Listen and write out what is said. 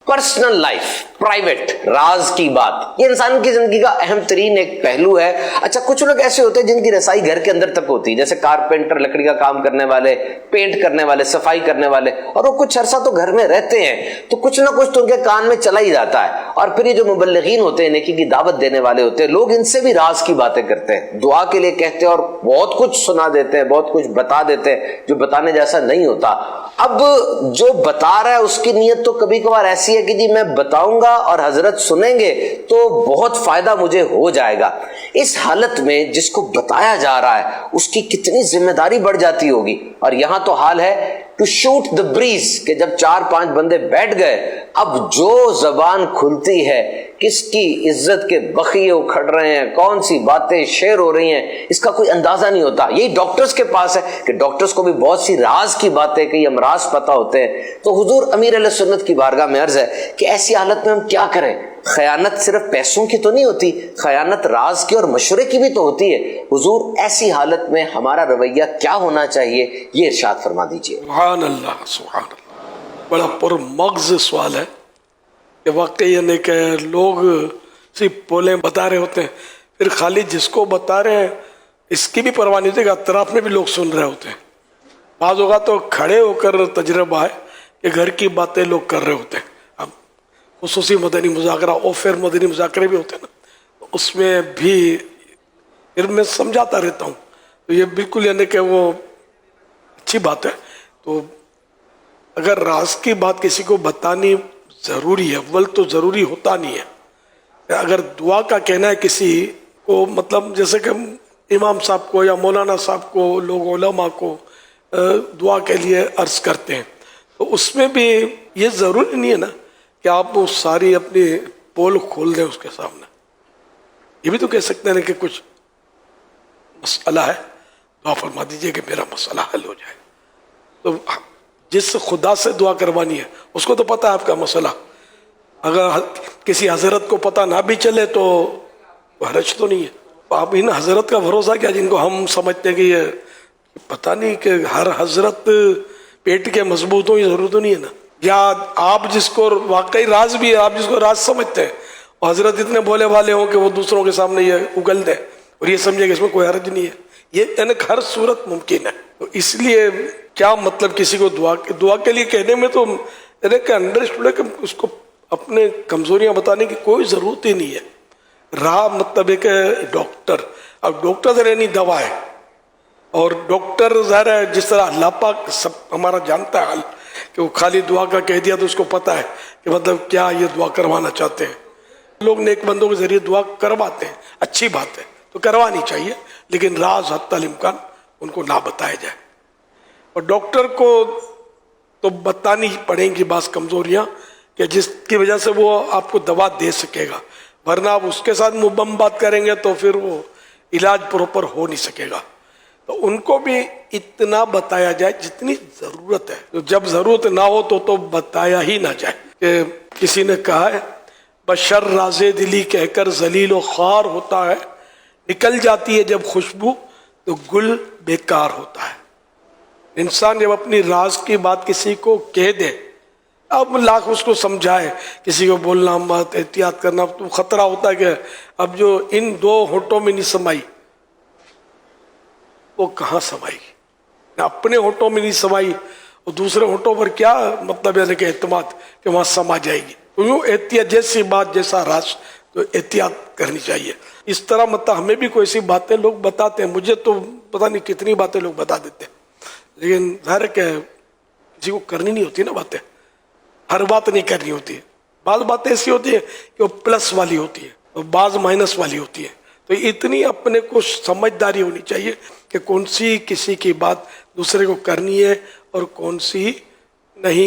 Personal life, private, राज की बात, ये इंसान की जिंदगी का अहम तरीन एक पहलू है। अच्छा, कुछ लोग ऐसे होते हैं जिनकी रसाई घर के अंदर तक होती है, जैसे कारपेंटर, लकड़ी का काम करने वाले, पेंट करने वाले, सफाई करने वाले, और वो कुछ अरसा तो घर में रहते हैं तो कुछ ना कुछ तो उनके कान में चला ही जाता है। और फिर ये जो मुबल्लिगीन होते हैं, नेकी की दावत देने वाले होते हैं, लोग इनसे भी राज की बातें करते हैं, दुआ के लिए कहते हैं और बहुत कुछ सुना देते हैं, बहुत कुछ बता देते हैं जो बताने जैसा नहीं होता। अब जो बता रहा है उसकी नीयत तो कभी कभार ऐसी है कि जी मैं बताऊंगा और हजरत सुनेंगे तो बहुत फायदा मुझे हो जाएगा। इस हालत में जिसको बताया जा रहा है उसकी कितनी जिम्मेदारी बढ़ जाती होगी। और यहां तो हाल है टू शूट द ब्रीज कि जब 4-5 बंदे बैठ गए, अब जो जबान खुलती है, किसकी इज्जत के बखिए उखड़ रहे हैं, कौन सी बातें शेयर हो रही हैं, इसका कोई अंदाजा नहीं होता। यही डॉक्टर्स के पास है कि डॉक्टर्स को भी बहुत सी राज की बातें, कई अमराज पता होते हैं। तो हुजूर अमीर अहले सुन्नत की बारगाह में अर्ज है कि ऐसी हालत में हम क्या करें। खयानत सिर्फ पैसों की तो नहीं होती, खयानत राज की और मशवरे की भी तो होती है। हुजूर ऐसी हालत में हमारा रवैया क्या होना चाहिए, ये इरशाद फरमा दीजिए। सुभान अल्लाह, सुभान अल्लाह। बड़ा पुरमग़ज़ सवाल है कि वाकई यानी कि लोग सिर्फ बोले बता रहे होते हैं, फिर खाली जिसको बता रहे हैं इसकी भी परवाह नहीं होती कि अतराफ में भी लोग सुन रहे होते हैं। बाज़ होगा तो खड़े होकर तजर्बा है कि घर की बातें लोग कर रहे होते हैं। अब खुसूसी मदनी मुज़ाकरा और फिर मदनी मुज़ाकरे भी होते हैं ना, तो उसमें भी फिर मैं समझाता रहता हूँ। तो ये बिल्कुल यानी कि वो अच्छी बात है। तो अगर राज की बात किसी को बतानी ज़रूरी है, अव्वल तो ज़रूरी होता नहीं है। अगर दुआ का कहना है किसी को, मतलब जैसे कि इमाम साहब को या मौलाना साहब को, लोग उलमा को दुआ के लिए अर्ज़ करते हैं, तो उसमें भी ये ज़रूरी नहीं है ना कि आप वो सारी अपनी पोल खोल दें उसके सामने। ये भी तो कह सकते हैं कि कुछ मसला है, दुआ फरमा दीजिए कि मेरा मसला हल हो जाए। तो जिस खुदा से दुआ करवानी है उसको तो पता है आपका मसला। अगर किसी हजरत को पता ना भी चले तो हरज तो नहीं है। तो आप इन हजरत का भरोसा क्या जिनको हम समझते हैं कि ये पता नहीं कि हर हजरत पेट के मजबूत हो, ये जरूरत तो नहीं है ना। या आप जिसको वाकई राज भी है, आप जिसको राज समझते हैं, और हजरत इतने भोले भाले हो कि वो दूसरों के सामने ये उगल दे और ये समझे कि इसमें कोई हर्ज नहीं है, ये यानी हर सूरत मुमकिन है। तो इसलिए क्या मतलब किसी को दुआ के लिए कहने में तो अंडरस्टूड है कि उसको अपने कमजोरियां बताने की कोई जरूरत ही नहीं है। राह मतलब एक डॉक्टर, अब डॉक्टर से रहनी दवा है, और डॉक्टर ज़ाहिर है जिस तरह अल्लाह पाक सब हमारा जानता है हाल, कि वो खाली दुआ का कह दिया तो उसको पता है कि मतलब क्या ये दुआ करवाना चाहते हैं। लोग नेक बंदों के जरिए दुआ करवाते हैं, अच्छी बात है, तो करवानी चाहिए, लेकिन राज हत्तल इम्कान उनको ना बताया जाए। और डॉक्टर को तो बतानी पड़ेंगी बात कमजोरियां कि जिसकी वजह से वो आपको दवा दे सकेगा, वरना आप उसके साथ मुबम बात करेंगे तो फिर वो इलाज प्रॉपर हो नहीं सकेगा। तो उनको भी इतना बताया जाए जितनी जरूरत है, तो जब जरूरत ना हो तो बताया ही ना जाए। कि किसी ने कहा है बशर राज़े दिली कहकर जलील व ख़ार होता है, निकल जाती है जब खुशबू तो गुल बेकार होता है। इंसान जब अपनी राज की बात किसी को कह दे, अब लाख उसको समझाए, किसी को बोलना मत, एहतियात करना, तो खतरा होता है कि अब जो इन दो होठों में नहीं समाई वो कहाँ समाएगी। अपने होठों में नहीं समाई और दूसरे होठों पर क्या मतलब है कि एतमाद कि वहाँ समा जाएगी। तो यूँ एहतियात जैसी बात, जैसा राज, तो एहतियात करनी चाहिए। इस तरह मतलब हमें भी कोई सी बातें लोग बताते हैं, मुझे तो पता नहीं कितनी बातें लोग बता देते हैं, लेकिन ज़ाहिर है कि किसी को करनी नहीं होती ना बातें, हर बात नहीं करनी होती है। बाज़ बातें ऐसी होती है कि वो प्लस वाली होती है और बाज़ माइनस वाली होती है। तो इतनी अपने को समझदारी होनी चाहिए कि कौन सी किसी की बात दूसरे को करनी है और कौन सी नहीं।